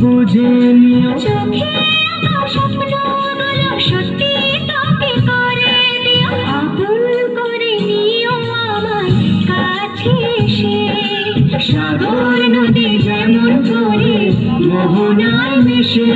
বুঝে নিও। চোখে আঁকা স্বপ্নগুলো সত্যি তোকে করে দিও। আপন করে নিও আমায় কাছে এসে। সাগর নদী যেমন করে মোহনায় মিশে